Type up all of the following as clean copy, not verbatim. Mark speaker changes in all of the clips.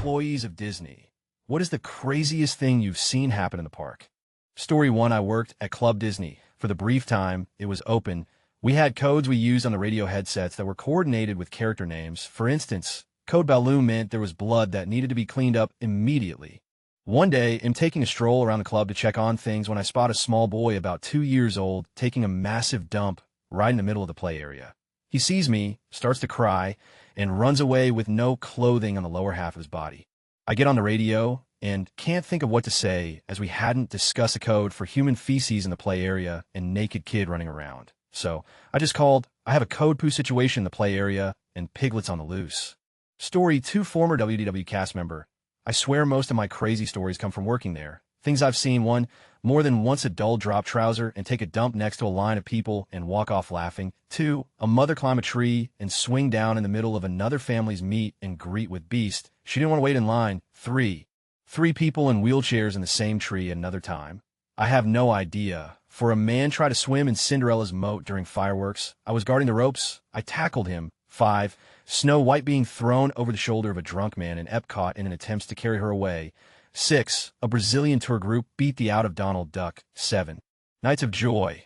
Speaker 1: Employees of Disney. What is the craziest thing you've seen happen in the park? Story 1. I worked at Club Disney. For the brief time it was open, we had codes we used on the radio headsets that were coordinated with character names. For instance, code Baloo meant there was blood that needed to be cleaned up immediately. One day, I'm taking a stroll around the club to check on things when I spot a small boy about 2 years old taking a massive dump right in the middle of the play area. He sees me, starts to cry, and runs away with no clothing on the lower half of his body. I get on the radio and can't think of what to say, as we hadn't discussed a code for human feces in the play area and naked kid running around. So I just called, I have a code poo situation in the play area and piglets on the loose. Story 2. Former WDW cast member. I swear most of my crazy stories come from working there. Things I've seen: 1. More than once a dull drop trouser and take a dump next to a line of people and walk off laughing. 2. A mother climb a tree and swing down in the middle of another family's meet and greet with beast. She didn't want to wait in line. 3. 3 people in wheelchairs in the same tree at another time. I have no idea. For a man tried to swim in Cinderella's moat during fireworks. I was guarding the ropes. I tackled him. 5. Snow White being thrown over the shoulder of a drunk man in Epcot in an attempt to carry her away. 6. A Brazilian tour group beat the out of Donald Duck. 7. Nights of Joy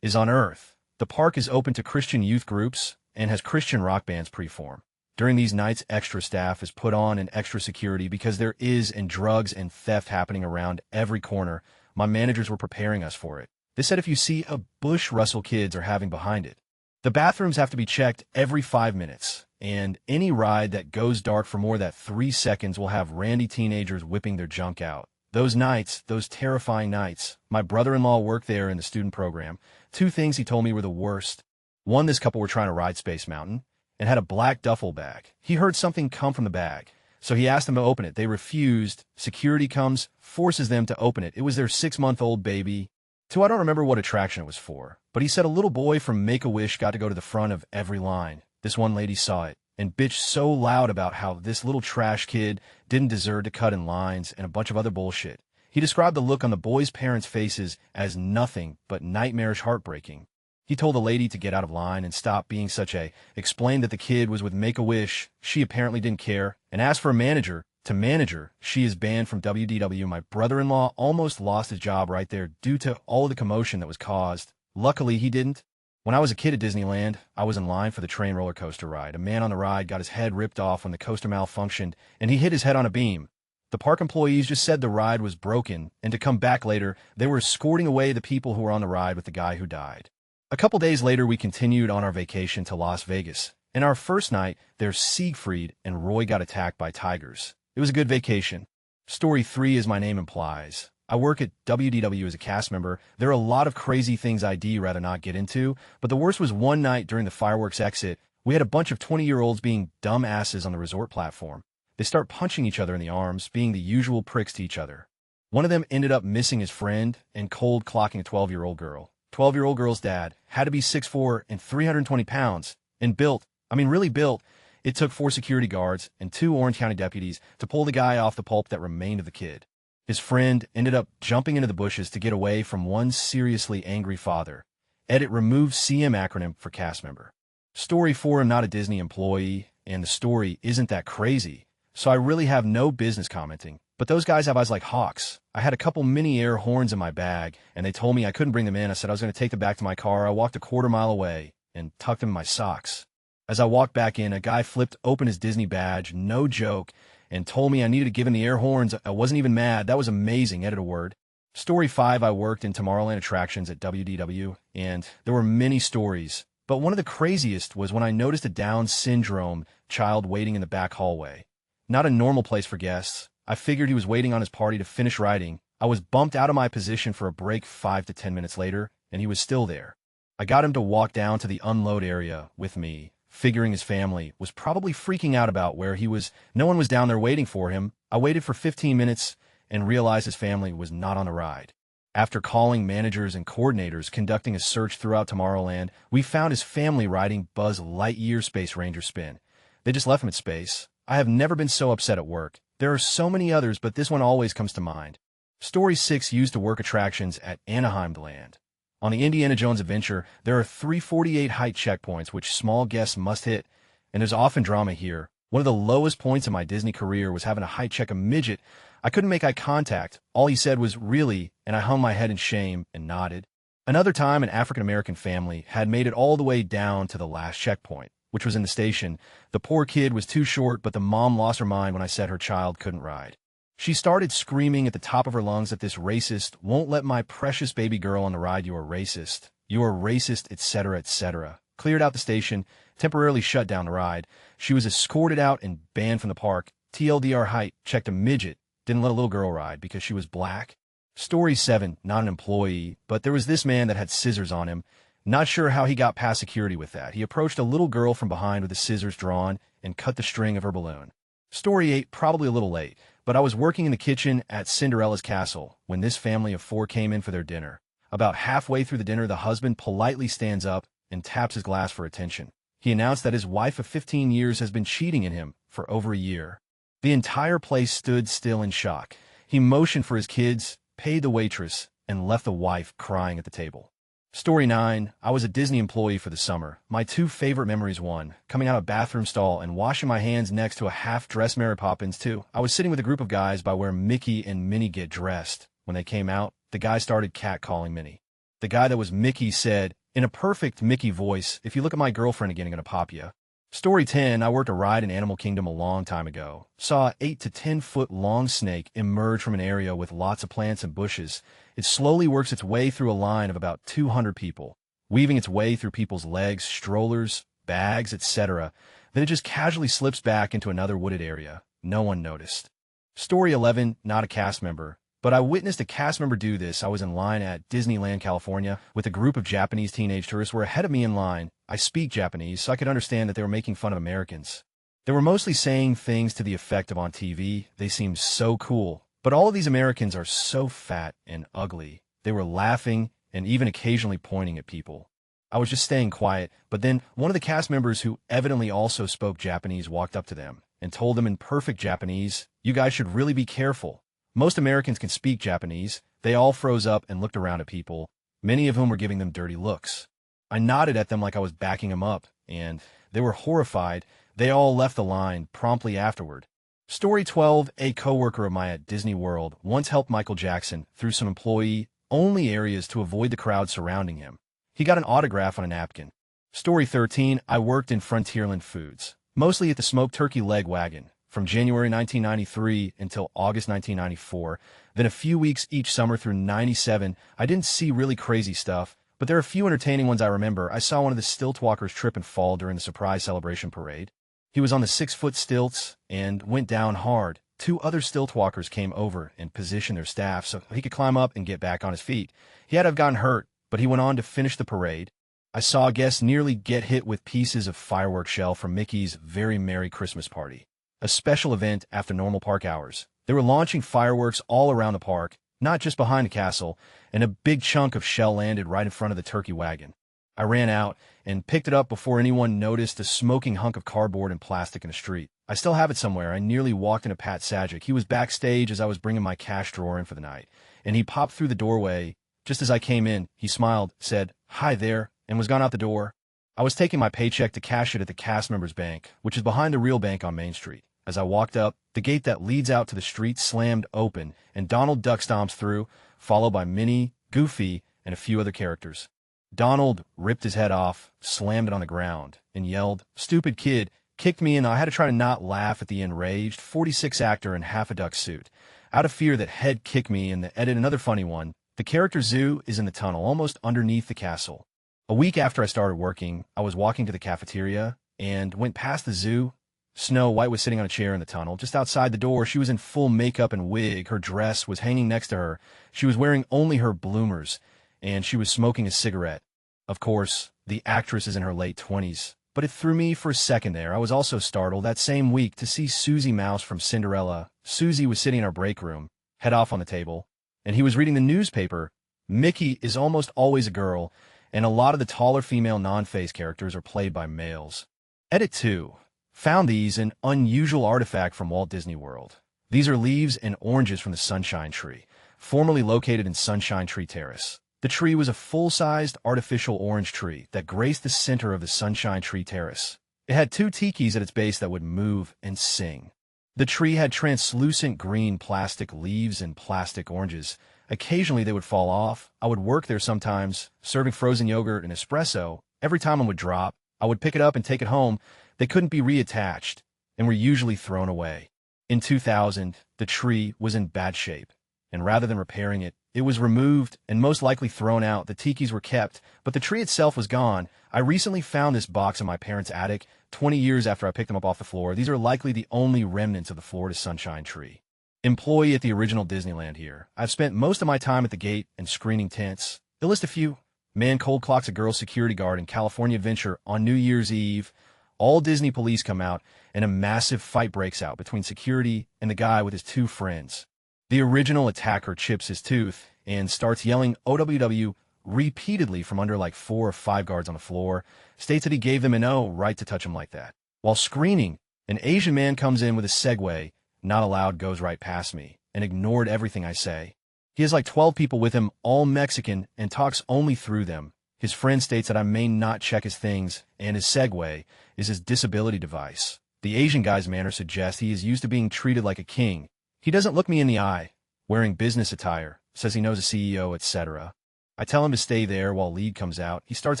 Speaker 1: is on Earth. The park is open to Christian youth groups and has Christian rock bands perform. During these nights, extra staff is put on and extra security because there is drugs and theft happening around every corner. My managers were preparing us for it. They said if you see a bush rustle, kids are having behind it. The bathrooms have to be checked every 5 minutes, and any ride that goes dark for more than 3 seconds will have randy teenagers whipping their junk out. Those nights, those terrifying nights. My brother-in-law worked there in the student program. 2 things he told me were the worst. 1, this couple were trying to ride Space Mountain and had a black duffel bag. He heard something come from the bag, so he asked them to open it. They refused. Security comes, forces them to open it. It was their 6-month-old baby. 2, I don't remember what attraction it was for, but he said a little boy from Make-A-Wish got to go to the front of every line. This one lady saw it and bitched so loud about how this little trash kid didn't deserve to cut in lines and a bunch of other bullshit. He described the look on the boys' parents' faces as nothing but nightmarish heartbreaking. He told the lady to get out of line and stop being such a, explained that the kid was with Make-A-Wish. She apparently didn't care and asked for a manager. To manager, she is banned from WDW. My brother-in-law almost lost his job right there due to all the commotion that was caused. Luckily, he didn't. When I was a kid at Disneyland, I was in line for the train roller coaster ride. A man on the ride got his head ripped off when the coaster malfunctioned, and he hit his head on a beam. The park employees just said the ride was broken, and to come back later, they were escorting away the people who were on the ride with the guy who died. A couple days later, we continued on our vacation to Las Vegas. In our first night, there's Siegfried and Roy got attacked by tigers. It was a good vacation. Story 3. As my name implies, I work at WDW as a cast member. There are a lot of crazy things I'd rather not get into, but the worst was one night during the fireworks exit. We had a bunch of 20-year-olds being dumb asses on the resort platform. They start punching each other in the arms, being the usual pricks to each other. One of them ended up missing his friend and cold clocking a 12-year-old girl. 12-year-old girl's dad had to be 6'4" and 320 pounds, and built, really built. It took 4 security guards and 2 Orange County deputies to pull the guy off the pulp that remained of the kid. His friend ended up jumping into the bushes to get away from one seriously angry father. Edit remove CM acronym for cast member. Story 4. I'm not a Disney employee, and the story isn't that crazy, so I really have no business commenting. But those guys have eyes like hawks. I had a couple mini air horns in my bag, and they told me I couldn't bring them in. I said I was going to take them back to my car. I walked a quarter-mile away and tucked them in my socks. As I walked back in, a guy flipped open his Disney badge, no joke, and told me I needed to give him the air horns. I wasn't even mad. That was amazing. Edit a word. Story 5. I worked in Tomorrowland attractions at WDW, and there were many stories. But one of the craziest was when I noticed a Down syndrome child waiting in the back hallway. Not a normal place for guests. I figured he was waiting on his party to finish riding. I was bumped out of my position for a break 5 to 10 minutes later, and he was still there. I got him to walk down to the unload area with me, figuring his family was probably freaking out about where he was. No one was down there waiting for him. I waited for 15 minutes and realized his family was not on the ride. After calling managers and coordinators conducting a search throughout Tomorrowland, we found his family riding Buzz Lightyear Space Ranger spin. They just left him at space. I have never been so upset at work. There are so many others, but this one always comes to mind. Story 6. Used to work attractions at Anaheim Land. On the Indiana Jones adventure, there are 348 height checkpoints which small guests must hit, and there's often drama here. One of the lowest points in my Disney career was having to height check a midget. I couldn't make eye contact. All he said was, "Really?" and I hung my head in shame and nodded. Another time, an African-American family had made it all the way down to the last checkpoint, which was in the station. The poor kid was too short, but the mom lost her mind when I said her child couldn't ride. She started screaming at the top of her lungs that this racist won't let my precious baby girl on the ride. "You are racist. You are racist," etc., etc. Cleared out the station, temporarily shut down the ride. She was escorted out and banned from the park. TLDR height checked a midget, didn't let a little girl ride because she was black. Story 7, not an employee, but there was this man that had scissors on him. Not sure how he got past security with that. He approached a little girl from behind with the scissors drawn and cut the string of her balloon. Story 8, probably a little late, but I was working in the kitchen at Cinderella's castle when this family of 4 came in for their dinner. About halfway through the dinner, the husband politely stands up and taps his glass for attention. He announced that his wife of 15 years has been cheating in him for over a year. The entire place stood still in shock. He motioned for his kids, paid the waitress, and left the wife crying at the table. Story 9, I was a Disney employee for the summer. My 2 favorite memories: 1, coming out of a bathroom stall and washing my hands next to a half-dressed Mary Poppins. 2, I was sitting with a group of guys by where Mickey and Minnie get dressed. When they came out, the guy started catcalling Minnie. The guy that was Mickey said, in a perfect Mickey voice, "If you look at my girlfriend again, I'm gonna pop ya." Story 10, I worked a ride in Animal Kingdom a long time ago. Saw an 8 to 10 foot long snake emerge from an area with lots of plants and bushes. It slowly works its way through a line of about 200 people, weaving its way through people's legs, strollers, bags, etc. Then it just casually slips back into another wooded area. No one noticed. Story 11, not a cast member, but I witnessed a cast member do this. I was in line at Disneyland, California, with a group of Japanese teenage tourists who were ahead of me in line. I speak Japanese, so I could understand that they were making fun of Americans. They were mostly saying things to the effect of, "On TV, they seem so cool, but all of these Americans are so fat and ugly." They were laughing and even occasionally pointing at people. I was just staying quiet, but then one of the cast members, who evidently also spoke Japanese, walked up to them and told them in perfect Japanese, "You guys should really be careful. Most Americans can speak Japanese." They all froze up and looked around at people, many of whom were giving them dirty looks. I nodded at them like I was backing them up, and they were horrified. They all left the line promptly afterward. Story 12, a coworker of mine at Disney World once helped Michael Jackson through some employee-only areas to avoid the crowd surrounding him. He got an autograph on a napkin. Story 13, I worked in Frontierland Foods, mostly at the Smoked Turkey Leg Wagon, from January 1993 until August 1994, then a few weeks each summer through 97. I didn't see really crazy stuff, but there are a few entertaining ones I remember. I saw one of the stilt walkers trip and fall during the surprise celebration parade. He was on the 6-foot stilts and went down hard. 2 other stilt walkers came over and positioned their staff so he could climb up and get back on his feet. He had to have gotten hurt, but he went on to finish the parade. I saw guests nearly get hit with pieces of fireworks shell from Mickey's Very Merry Christmas Party, a special event after normal park hours. They were launching fireworks all around the park, not just behind the castle, and a big chunk of shell landed right in front of the turkey wagon. I ran out and picked it up before anyone noticed a smoking hunk of cardboard and plastic in the street. I still have it somewhere. I nearly walked into Pat Sajic. He was backstage as I was bringing my cash drawer in for the night, and he popped through the doorway. Just as I came in, he smiled, said, "Hi there," and was gone out the door. I was taking my paycheck to cash it at the cast members' bank, which is behind the real bank on Main Street. As I walked up, the gate that leads out to the street slammed open, and Donald duck stomps through, followed by Minnie, Goofy, and a few other characters. Donald ripped his head off, slammed it on the ground, and yelled, "Stupid kid," kicked me, and I had to try to not laugh at the enraged 46 actor in half a duck suit. Out of fear that he'd kick me, and the edit, another funny one, the character Zoo is in the tunnel, almost underneath the castle. A week after I started working, I was walking to the cafeteria and went past the zoo. Snow White was sitting on a chair in the tunnel. Just outside the door, she was in full makeup and wig. Her dress was hanging next to her. She was wearing only her bloomers, and she was smoking a cigarette. Of course, the actress is in her late 20s, but it threw me for a second there. I was also startled that same week to see Susie Mouse from Cinderella. Susie was sitting in our break room, head off on the table, and he was reading the newspaper. Mickey is almost always a girl, and a lot of the taller female non-face characters are played by males. Edit 2. Found these, an unusual artifact from Walt Disney World. These are leaves and oranges from the Sunshine Tree, formerly located in Sunshine Tree Terrace. The tree was a full-sized artificial orange tree that graced the center of the Sunshine Tree Terrace. It had two tikis at its base that would move and sing. The tree had translucent green plastic leaves and plastic oranges. Occasionally they would fall off. I would work there sometimes, serving frozen yogurt and espresso. Every time one would drop, I would pick it up and take it home. They couldn't be reattached and were usually thrown away. In 2000, the tree was in bad shape, and rather than repairing it, it was removed and most likely thrown out. The tikis were kept, but the tree itself was gone. I recently found this box in my parents' attic, 20 years after I picked them up off the floor. These are likely the only remnants of the Florida Sunshine Tree. Employee at the original Disneyland here. I've spent most of my time at the gate and screening tents. They'll list a few. Man cold clocks a girl security guard in California Adventure on New Year's Eve. All Disney police come out, and a massive fight breaks out between security and the guy with his two friends. The original attacker chips his tooth and starts yelling OWW repeatedly from under like 4 or 5 guards on the floor, states that he gave them no right to touch him like that. While screening, an Asian man comes in with a Segway, not allowed, goes right past me, and ignored everything I say. He has like 12 people with him, all Mexican, and talks only through them. His friend states that I may not check his things, and his Segway is his disability device. The Asian guy's manner suggests he is used to being treated like a king. He doesn't look me in the eye, wearing business attire, says he knows a CEO, etc. I tell him to stay there while lead comes out. He starts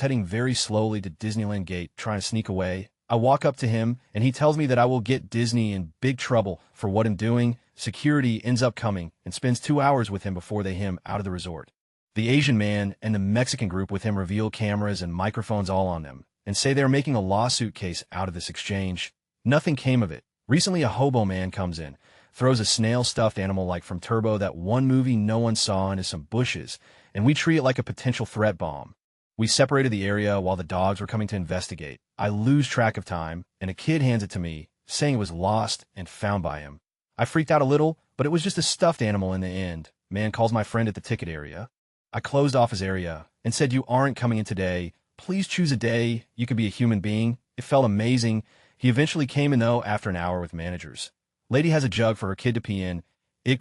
Speaker 1: heading very slowly to Disneyland Gate, trying to sneak away. I walk up to him, and he tells me that I will get Disney in big trouble for what I'm doing. Security ends up coming and spends 2 hours with him before they him out of the resort. The Asian man and the Mexican group with him reveal cameras and microphones all on them and say they're making a lawsuit case out of this exchange. Nothing came of it. Recently, a hobo man comes in, throws a snail stuffed animal like from Turbo, that one movie no one saw, into some bushes, and we treat it like a potential threat bomb. We separated the area while the dogs were coming to investigate. I lose track of time, and a kid hands it to me, saying it was lost and found by him. I freaked out a little, but it was just a stuffed animal in the end. Man calls my friend at the ticket area. I closed off his area and said, "You aren't coming in today. Please choose a day you could be a human being." It felt amazing. He eventually came in, though, after an hour with managers. Lady has a jug for her kid to pee in.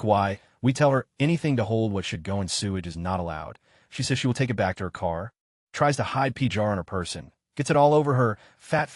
Speaker 1: Why? We tell her anything to hold what should go in sewage is not allowed. She says she will take it back to her car. Tries to hide pee jar on her person. Gets it all over her. Fat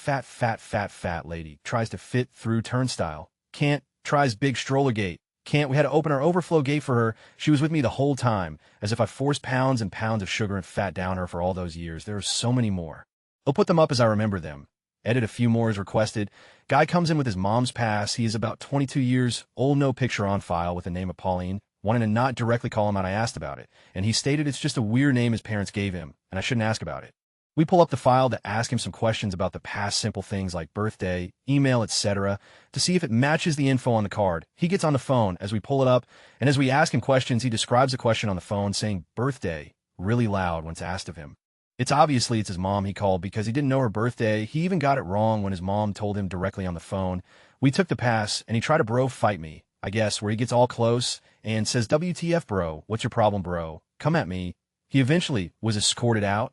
Speaker 1: lady. Tries to fit through turnstile. Can't. Tries big stroller gate. Can't. We had to open our overflow gate for her. She was with me the whole time, as if I forced pounds and pounds of sugar and fat down her for all those years. There are so many more. I'll put them up as I remember them. Edit a few more as requested. Guy comes in with his mom's pass. He is about 22 years old, no picture on file, with the name of Pauline. Wanting to not directly call him out, I asked about it, and he stated it's just a weird name his parents gave him, and I shouldn't ask about it. We pull up the file to ask him some questions about the past, simple things like birthday, email, etc., to see if it matches the info on the card. He gets on the phone as we pull it up, and as we ask him questions, he describes the question on the phone, saying birthday really loud when it's asked of him. It's his mom he called because he didn't know her birthday. He even got it wrong when his mom told him directly on the phone. We took the pass, and he tried to bro fight me, I guess, where he gets all close and says, "WTF, bro? What's your problem, bro? Come at me." He eventually was escorted out.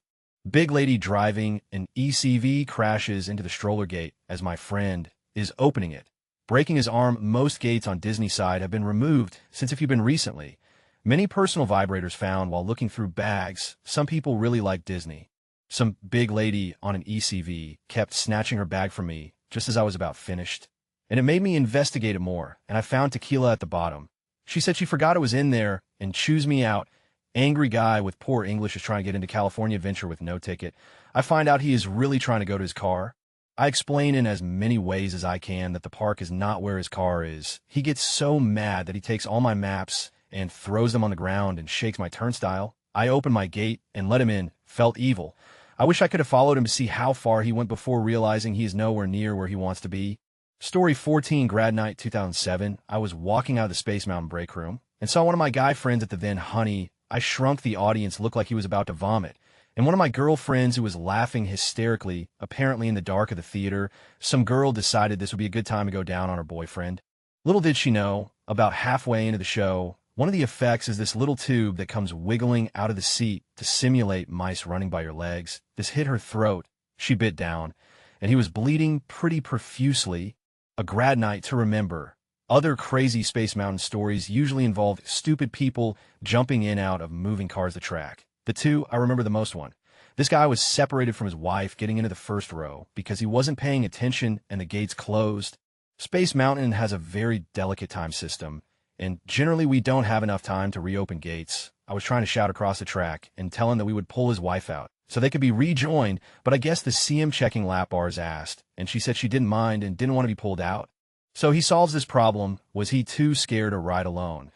Speaker 1: Big lady driving an ECV crashes into the stroller gate as my friend is opening it, breaking his arm. Most gates on Disney side have been removed since, if you've been recently. Many personal vibrators found while looking through bags. Some people really like Disney. Some big lady on an ECV kept snatching her bag from me just as I was about finished, and it made me investigate it more, and I found tequila at the bottom. She said she forgot it was in there and chews me out. Angry guy with poor English is trying to get into California Adventure with no ticket. I find out he is really trying to go to his car. I explain in as many ways as I can that the park is not where his car is. He gets so mad that he takes all my maps and throws them on the ground and shakes my turnstile. I open my gate and let him in. Felt evil. I wish I could have followed him to see how far he went before realizing he is nowhere near where he wants to be. Story 14, grad night 2007. I was walking out of the Space Mountain break room and saw one of my guy friends at the then Honey. I shrunk the audience, looked like he was about to vomit. And one of my girlfriends who was laughing hysterically, apparently in the dark of the theater. Some girl decided this would be a good time to go down on her boyfriend. Little did she know, about halfway into the show, one of the effects is this little tube that comes wiggling out of the seat to simulate mice running by your legs. This hit her throat. She bit down, and he was bleeding pretty profusely. A grad night to remember. Other crazy Space Mountain stories usually involve stupid people jumping in out of moving cars the track. The two I remember the most one. This guy was separated from his wife getting into the first row because he wasn't paying attention and the gates closed. Space Mountain has a very delicate time system, and generally we don't have enough time to reopen gates. I was trying to shout across the track and tell him that we would pull his wife out so they could be rejoined, but I guess the CM checking lap bars asked, and she said she didn't mind and didn't want to be pulled out. So he solves this problem. Was he too scared to ride alone?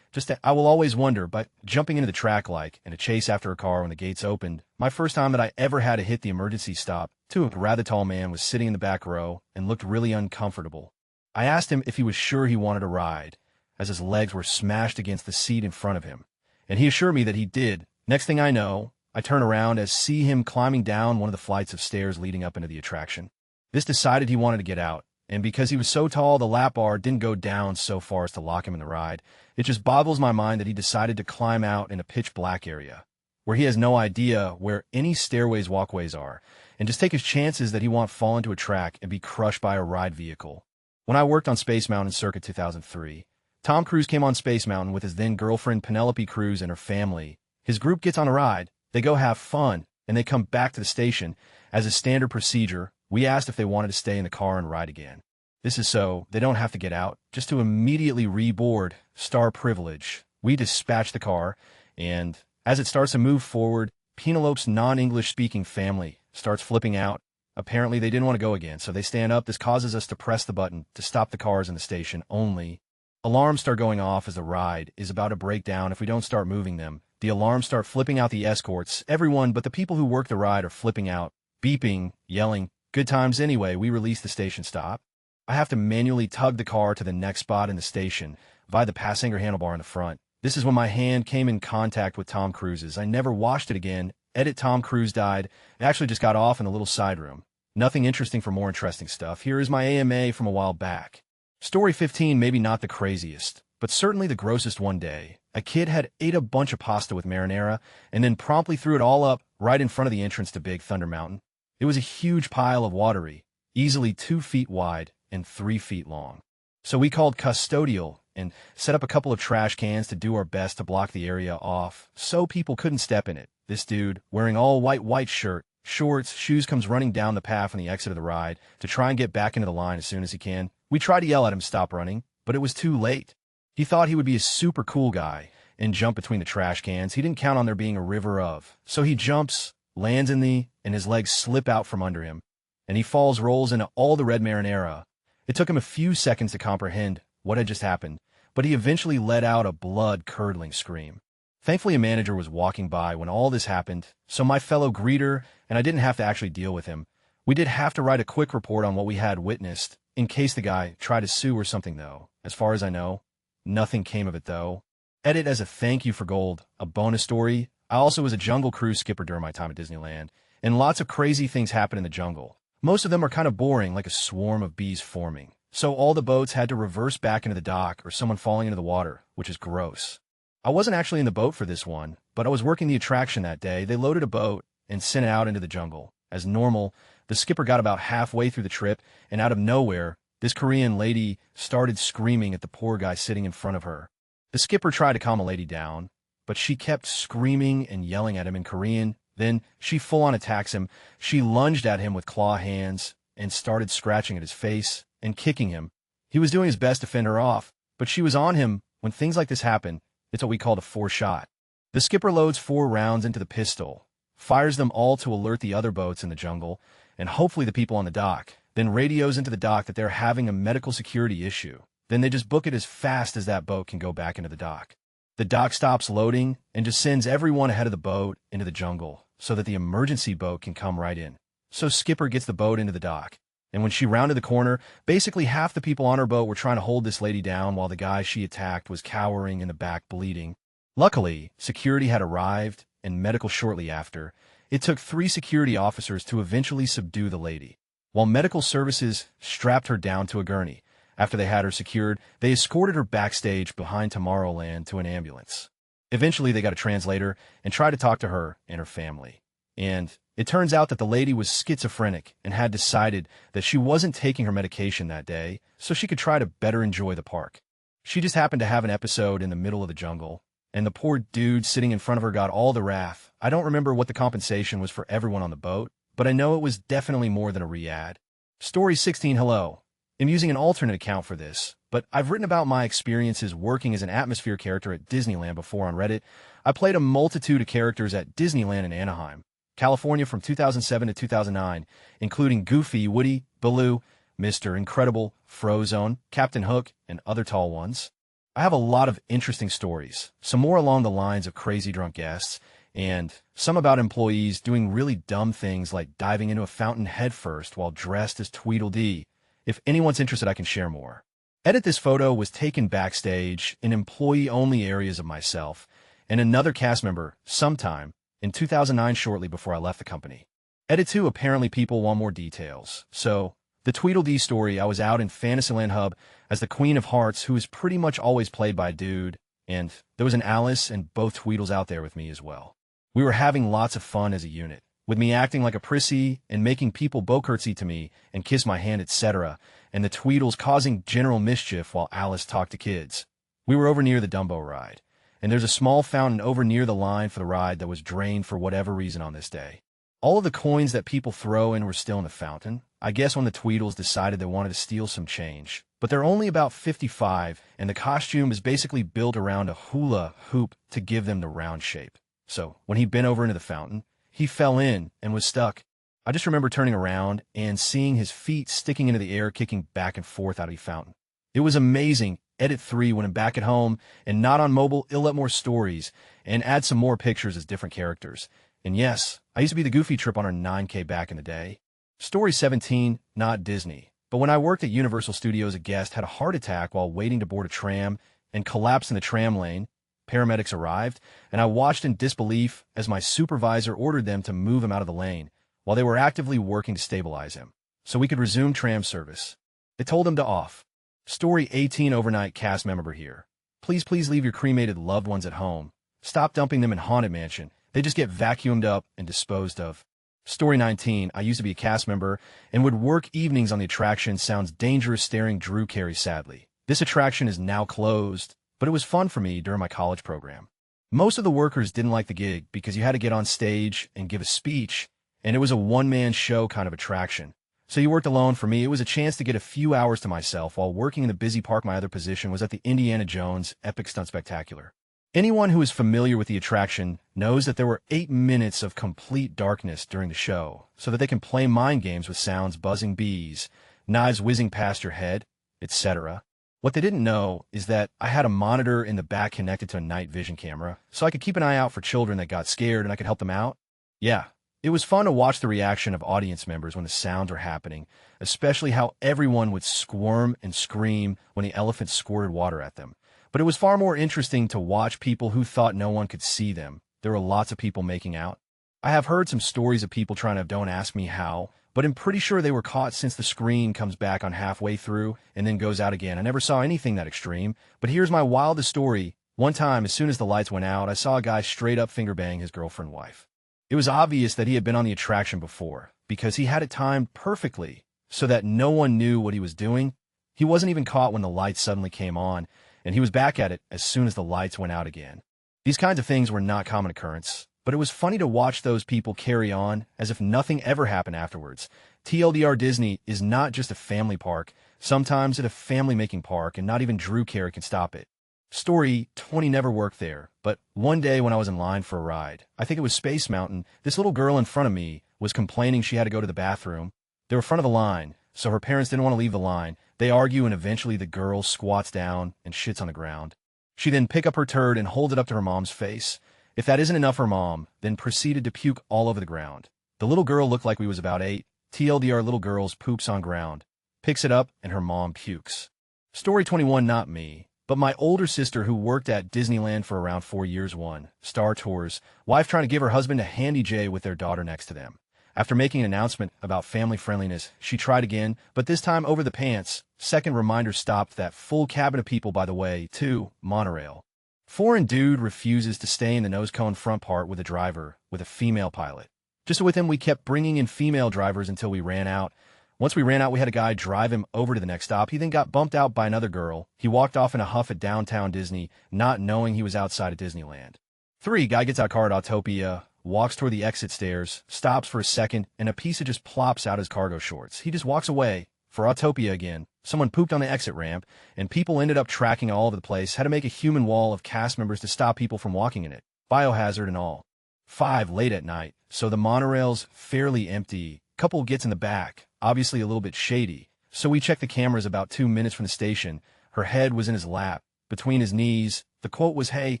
Speaker 1: I will always wonder, but jumping into the track like in a chase after a car when the gates opened, my first time that I ever had to hit the emergency stop, a rather tall man was sitting in the back row and looked really uncomfortable. I asked him if he was sure he wanted to ride, as his legs were smashed against the seat in front of him, and he assured me that he did. Next thing I know, I turn around and see him climbing down one of the flights of stairs leading up into the attraction. This decided he wanted to get out, and because he was so tall, the lap bar didn't go down so far as to lock him in the ride. It just boggles my mind that he decided to climb out in a pitch black area, where he has no idea where any stairways, walkways are, and just take his chances that he won't fall into a track and be crushed by a ride vehicle. When I worked on Space Mountain circa 2003, Tom Cruise came on Space Mountain with his then-girlfriend Penelope Cruz and her family. His group gets on a ride, they go have fun, and they come back to the station. As a standard procedure, we asked if they wanted to stay in the car and ride again. This is so they don't have to get out, just to immediately reboard. Star privilege. We dispatch the car, and as it starts to move forward, Penelope's non-English speaking family starts flipping out. Apparently they didn't want to go again, so they stand up. This causes us to press the button to stop the cars in the station only. Alarms start going off as the ride is about to break down if we don't start moving them. The alarms start flipping out the escorts. Everyone but the people who work the ride are flipping out, beeping, yelling. Good times anyway. We release the station stop. I have to manually tug the car to the next spot in the station via the passenger handlebar in the front. This is when my hand came in contact with Tom Cruise's. I never washed it again. Edit: Tom Cruise died. It actually just got off in the little side room. Nothing interesting for more interesting stuff. Here is my AMA from a while back. Story 15, maybe not the craziest, but certainly the grossest one day. A kid had ate a bunch of pasta with marinara and then promptly threw it all up right in front of the entrance to Big Thunder Mountain. It was a huge pile of watery, easily 2 feet wide and 3 feet long. So we called custodial and set up a couple of trash cans to do our best to block the area off so people couldn't step in it. This dude, wearing all white shirt, shorts, shoes, comes running down the path on the exit of the ride to try and get back into the line as soon as he can. We tried to yell at him, stop running, but it was too late. He thought he would be a super cool guy and jump between the trash cans. He didn't count on there being a river of. So he jumps, lands and his legs slip out from under him, and he rolls into all the red marinara. It took him a few seconds to comprehend what had just happened, but he eventually let out a blood-curdling scream. Thankfully, a manager was walking by when all this happened, so my fellow greeter and I didn't have to actually deal with him. We did have to write a quick report on what we had witnessed, in case the guy tried to sue or something, though. As far as I know, nothing came of it, though. Edit: as a thank you for gold, a bonus story. I also was a jungle cruise skipper during my time at Disneyland, and lots of crazy things happen in the jungle. Most of them are kind of boring, like a swarm of bees forming. So all the boats had to reverse back into the dock or someone falling into the water, which is gross. I wasn't actually in the boat for this one, but I was working the attraction that day. They loaded a boat and sent it out into the jungle. As normal, the skipper got about halfway through the trip, and out of nowhere, this Korean lady started screaming at the poor guy sitting in front of her. The skipper tried to calm the lady down, but she kept screaming and yelling at him in Korean. Then she full-on attacks him. She lunged at him with claw hands and started scratching at his face and kicking him. He was doing his best to fend her off, but she was on him. When things like this happen, it's what we call a 4-shot. The skipper loads 4 rounds into the pistol, fires them all to alert the other boats in the jungle, and hopefully the people on the dock, then radios into the dock that they're having a medical security issue. Then they just book it as fast as that boat can go back into the dock. The dock stops loading and just sends everyone ahead of the boat into the jungle so that the emergency boat can come right in. So skipper gets the boat into the dock. And when she rounded the corner, basically half the people on her boat were trying to hold this lady down while the guy she attacked was cowering in the back bleeding. Luckily, security had arrived and medical shortly after. It took 3 security officers to eventually subdue the lady. While medical services strapped her down to a gurney. After they had her secured, they escorted her backstage behind Tomorrowland to an ambulance. Eventually, they got a translator and tried to talk to her and her family. And it turns out that the lady was schizophrenic and had decided that she wasn't taking her medication that day so she could try to better enjoy the park. She just happened to have an episode in the middle of the jungle, and the poor dude sitting in front of her got all the wrath. I don't remember what the compensation was for everyone on the boat, but I know it was definitely more than a re-ad. Story 16. Hello. I'm using an alternate account for this, but I've written about my experiences working as an atmosphere character at Disneyland before on Reddit. I played a multitude of characters at Disneyland in Anaheim, California from 2007 to 2009, including Goofy, Woody, Baloo, Mr. Incredible, Frozone, Captain Hook, and other tall ones. I have a lot of interesting stories, some more along the lines of crazy drunk guests, and some about employees doing really dumb things like diving into a fountain headfirst while dressed as Tweedledee. If anyone's interested, I can share more. Edit this photo was taken backstage in employee-only areas of myself and another cast member sometime in 2009 shortly before I left the company. Edit 2, apparently people want more details. So, the Tweedledee story, I was out in Fantasyland Hub as the Queen of Hearts, who is pretty much always played by a dude, and there was an Alice and both Tweedles out there with me as well. We were having lots of fun as a unit, with me acting like a prissy and making people bow curtsy to me and kiss my hand, etc., and the Tweedles causing general mischief while Alice talked to kids. We were over near the Dumbo ride, and there's a small fountain over near the line for the ride that was drained for whatever reason on this day. All of the coins that people throw in were still in the fountain. I guess when the Tweedles decided they wanted to steal some change. But they're only about 55, and the costume is basically built around a hula hoop to give them the round shape. So, when he bent over into the fountain, he fell in and was stuck. I just remember turning around and seeing his feet sticking into the air, kicking back and forth out of the fountain. It was amazing. Edit 3, when I'm back at home and not on mobile, it'll let more stories and add some more pictures as different characters. And yes, I used to be the Goofy trip on our 9K back in the day. Story 17, not Disney. But when I worked at Universal Studios, a guest had a heart attack while waiting to board a tram and collapsed in the tram lane. Paramedics arrived, and I watched in disbelief as my supervisor ordered them to move him out of the lane while they were actively working to stabilize him so we could resume tram service. They told him to off. Story 18, overnight cast member here. Please leave your cremated loved ones at home. Stop dumping them in Haunted Mansion. They just get vacuumed up and disposed of. Story 19, I used to be a cast member and would work evenings on the attraction Sounds Dangerous starring Drew Carey sadly. This attraction is now closed, but it was fun for me during my college program. Most of the workers didn't like the gig because you had to get on stage and give a speech, and it was a one-man show kind of attraction. So you worked alone. For me, it was a chance to get a few hours to myself while working in the busy park. My other position was at the Indiana Jones Epic Stunt Spectacular. Anyone who is familiar with the attraction knows that there were 8 minutes of complete darkness during the show so that they can play mind games with sounds, buzzing bees, knives whizzing past your head, etc. What they didn't know is that I had a monitor in the back connected to a night vision camera, so I could keep an eye out for children that got scared and I could help them out. Yeah, it was fun to watch the reaction of audience members when the sounds were happening, especially how everyone would squirm and scream when the elephant squirted water at them. But it was far more interesting to watch people who thought no one could see them. There were lots of people making out. I have heard some stories of people trying to don't ask me how, but I'm pretty sure they were caught since the screen comes back on halfway through and then goes out again. I never saw anything that extreme, but here's my wildest story. One time, as soon as the lights went out, I saw a guy straight up finger bang his girlfriend wife. It was obvious that he had been on the attraction before because he had it timed perfectly so that no one knew what he was doing. He wasn't even caught when the lights suddenly came on, and he was back at it as soon as the lights went out again. These kinds of things were not common occurrence, but it was funny to watch those people carry on as if nothing ever happened afterwards. TLDR, Disney is not just a family park. Sometimes it's a family-making park, and not even Drew Carey can stop it. Story 20, never worked there, but one day when I was in line for a ride, I think it was Space Mountain, this little girl in front of me was complaining she had to go to the bathroom. They were front of the line, so her parents didn't want to leave the line. They argue, and eventually the girl squats down and shits on the ground. She then picked up her turd and hold it up to her mom's face. If that isn't enough, her mom then proceeded to puke all over the ground. The little girl looked like we was about 8. TLDR, little girls poops on ground. Picks it up, and her mom pukes. Story 21, not me, but my older sister who worked at Disneyland for around 4 years. One Star Tours, wife trying to give her husband a handy J with their daughter next to them. After making an announcement about family friendliness, she tried again, but this time over the pants. Second reminder stopped that full cabin of people, by the way. 2 Monorail. Foreign dude refuses to stay in the nose cone front part with a driver with a female pilot. Just with him, we kept bringing in female drivers until we ran out. Once we ran out, we had a guy drive him over to the next stop. He then got bumped out by another girl. He walked off in a huff at downtown Disney, not knowing he was outside of Disneyland. 3. Guy gets out of car at Autopia, walks toward the exit stairs, stops for a second, and a piece of just plops out his cargo shorts. He just walks away. For Autopia again, someone pooped on the exit ramp, and people ended up tracking all over the place, had to make a human wall of cast members to stop people from walking in it. Biohazard and all. 5. Late at night, so the monorail's fairly empty. Couple gets in the back, obviously a little bit shady. So we checked the cameras about 2 minutes from the station. Her head was in his lap, between his knees. The quote was, "Hey,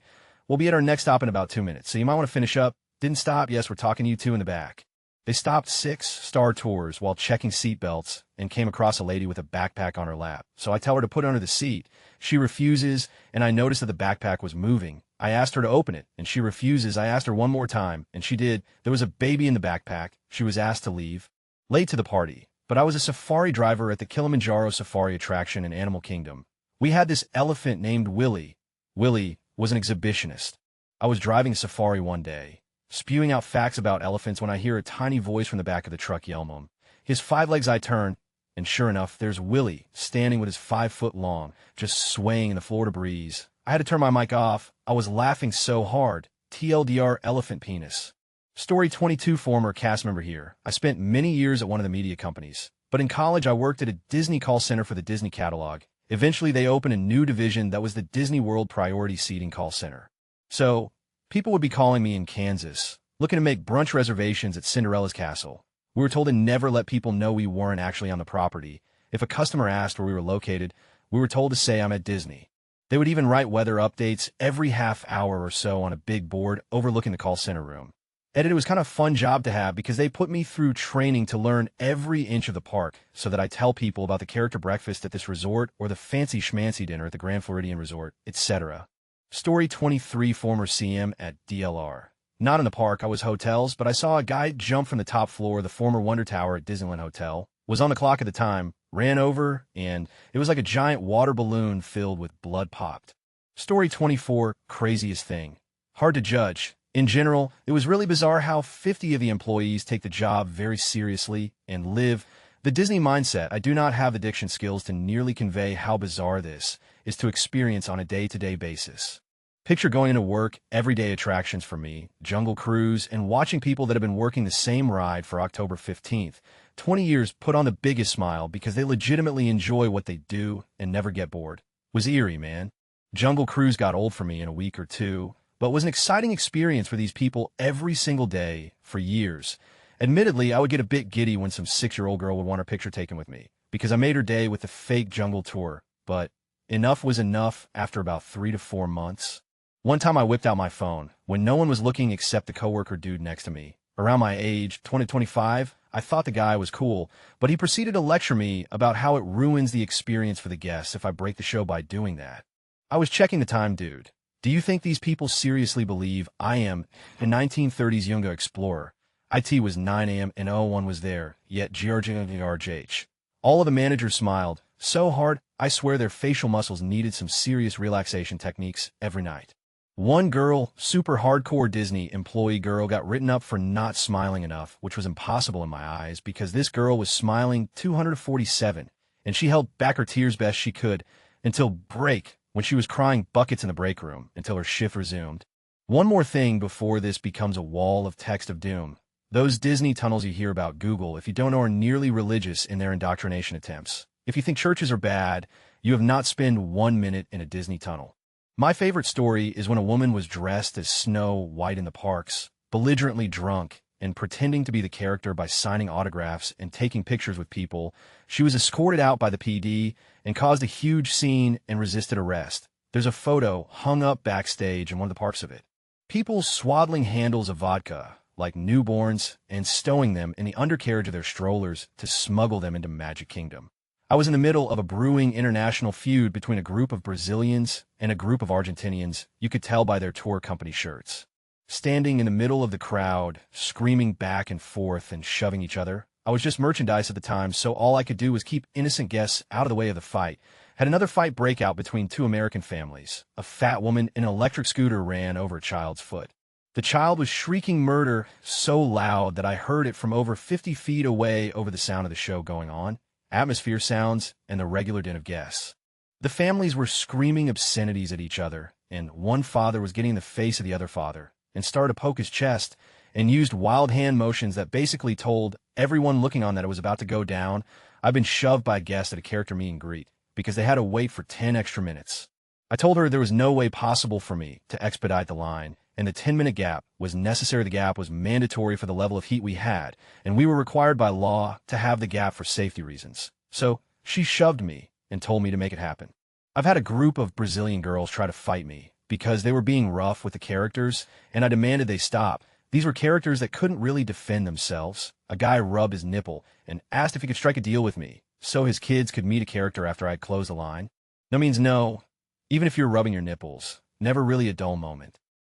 Speaker 1: we'll be at our next stop in about 2 minutes, so you might want to finish up." Didn't stop. Yes, we're talking to you two in the back. They stopped 6-star tours while checking seatbelts and came across a lady with a backpack on her lap. So I tell her to put it under the seat. She refuses, and I noticed that the backpack was moving. I asked her to open it, and she refuses. I asked her one more time, and she did. There was a baby in the backpack. She was asked to leave. Late to the party, but I was a safari driver at the Kilimanjaro Safari attraction in Animal Kingdom. We had this elephant named Willie. Willie was an exhibitionist. I was driving a safari one day, spewing out facts about elephants when I hear a tiny voice from the back of the truck yell him. His 5 legs. I turn, and sure enough, there's Willie, standing with his 5-foot long, just swaying in the Florida breeze. I had to turn my mic off. I was laughing so hard. TLDR elephant penis. Story 22. Former cast member here. I spent many years at one of the media companies, but in college I worked at a Disney call center for the Disney catalog. Eventually they opened a new division that was the Disney World Priority Seating call center. So, people would be calling me in Kansas, looking to make brunch reservations at Cinderella's castle. We were told to never let people know we weren't actually on the property. If a customer asked where we were located, we were told to say I'm at Disney. They would even write weather updates every half hour or so on a big board overlooking the call center room. It was kind of a fun job to have because they put me through training to learn every inch of the park so that I tell people about the character breakfast at this resort or the fancy schmancy dinner at the Grand Floridian Resort, etc. Story 23. Former CM at DLR. Not in the park, I was hotels, but I saw a guy jump from the top floor of the former Wonder Tower at Disneyland Hotel, was on the clock at the time, ran over, and it was like a giant water balloon filled with blood popped. Story 24. Craziest thing. Hard to judge. In general, it was really bizarre how 50 of the employees take the job very seriously and live the Disney mindset. I do not have the diction skills to nearly convey how bizarre this is to experience on a day-to-day basis. Picture going into work, everyday attractions for me, Jungle Cruise, and watching people that have been working the same ride for October 15th, 20 years put on the biggest smile because they legitimately enjoy what they do and never get bored. Was eerie, man. Jungle Cruise got old for me in a week or two, but was an exciting experience for these people every single day for years. Admittedly, I would get a bit giddy when some 6-year-old girl would want her picture taken with me, because I made her day with the fake jungle tour, but enough was enough after about 3 to 4 months. One time I whipped out my phone, when no one was looking except the coworker dude next to me. Around my age, 20 to 25, I thought the guy was cool, but he proceeded to lecture me about how it ruins the experience for the guests if I break the show by doing that. I was checking the time, dude. Do you think these people seriously believe I am a 1930s Yunga explorer? IT was 9 a.m. and 01 was there, yet GRGH. All of the managers smiled so hard, I swear their facial muscles needed some serious relaxation techniques every night. One girl, super hardcore Disney employee girl, got written up for not smiling enough, which was impossible in my eyes because this girl was smiling 247, and she held back her tears best she could until break, when she was crying buckets in the break room until her shift resumed. One more thing before this becomes a wall of text of doom. Those Disney tunnels you hear about Google, if you don't know, are nearly religious in their indoctrination attempts. If you think churches are bad, you have not spent 1 minute in a Disney tunnel. My favorite story is when a woman was dressed as Snow White in the parks, belligerently drunk, and pretending to be the character by signing autographs and taking pictures with people. She was escorted out by the PD and caused a huge scene and resisted arrest. There's a photo hung up backstage in one of the parks of it. People swaddling handles of vodka, like newborns, and stowing them in the undercarriage of their strollers to smuggle them into Magic Kingdom. I was in the middle of a brewing international feud between a group of Brazilians and a group of Argentinians. You could tell by their tour company shirts. Standing in the middle of the crowd, screaming back and forth and shoving each other. I was just merchandise at the time, so all I could do was keep innocent guests out of the way of the fight. Had another fight break out between 2 American families. A fat woman in an electric scooter ran over a child's foot. The child was shrieking murder so loud that I heard it from over 50 feet away over the sound of the show going on, atmosphere sounds, and the regular din of guests. The families were screaming obscenities at each other, and one father was getting in the face of the other father and started to poke his chest and used wild hand motions that basically told everyone looking on that it was about to go down. I've been shoved by a guest at a character meet and greet because they had to wait for 10 extra minutes. I told her there was no way possible for me to expedite the line, and the 10-minute gap was necessary. The gap was mandatory for the level of heat we had, and we were required by law to have the gap for safety reasons. So she shoved me and told me to make it happen. I've had a group of Brazilian girls try to fight me because they were being rough with the characters, and I demanded they stop. These were characters that couldn't really defend themselves. A guy rubbed his nipple and asked if he could strike a deal with me so his kids could meet a character after I'd closed the line. No means no. Even if you're rubbing your nipples, never really a dull moment.